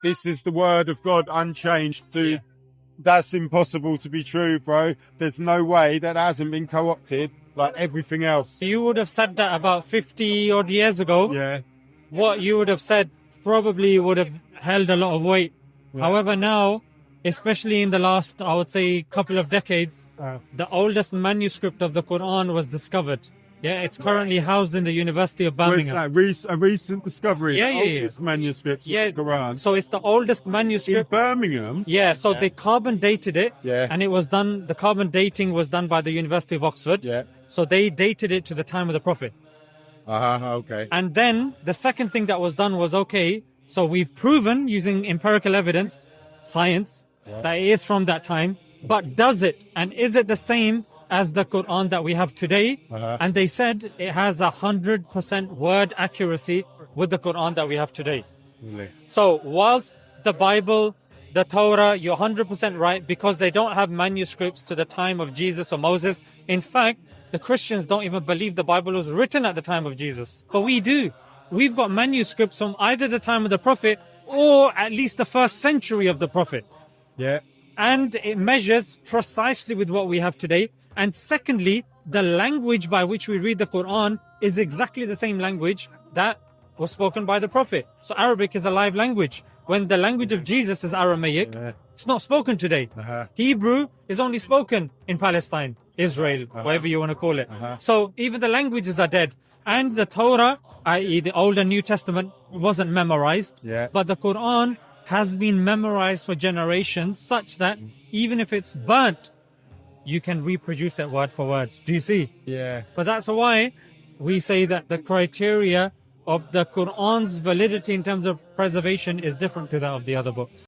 this is the word of God unchanged to, that's impossible to be true, bro. There's no way that hasn't been co-opted like everything else. You would have said that about 50 odd years ago. Yeah. What you would have said probably would have held a lot of weight. Yeah. However, now, especially in the last, I would say, couple of decades, the oldest manuscript of the Quran was discovered. Yeah, it's currently housed in the University of Where's Birmingham. that? A recent discovery. Yeah, yeah, yeah. Oldest manuscript Yeah, of the Quran. so it's the oldest In manuscript. Birmingham. Yeah, so they carbon dated it, Yeah. and it was done, the carbon dating was done by the University of Oxford. Yeah. So they dated it to the time of the Prophet. Okay. And then the second thing that was done was, okay, so we've proven using empirical evidence, science, that it is from that time, but does it, and is it the same as the Quran that we have today? And they said it has 100% word accuracy with the Quran that we have today. Really? So whilst the Bible, the Torah, you're 100% right, because they don't have manuscripts to the time of Jesus or Moses. In fact, the Christians don't even believe the Bible was written at the time of Jesus. But we do. We've got manuscripts from either the time of the Prophet or at least the first century of the Prophet. Yeah. And it measures precisely with what we have today. And secondly, the language by which we read the Quran is exactly the same language that was spoken by the Prophet. So Arabic is a live language. When the language of Jesus is Aramaic, it's not spoken today. Hebrew is only spoken in Palestine, Israel, whatever you want to call it. So even the languages are dead. And the Torah, i.e. the Old and New Testament, wasn't memorized. Yeah. But the Quran has been memorized for generations, such that even if it's burnt, you can reproduce it word for word. Do you see? Yeah. But that's why we say that the criteria of the Quran's validity in terms of preservation is different to that of the other books.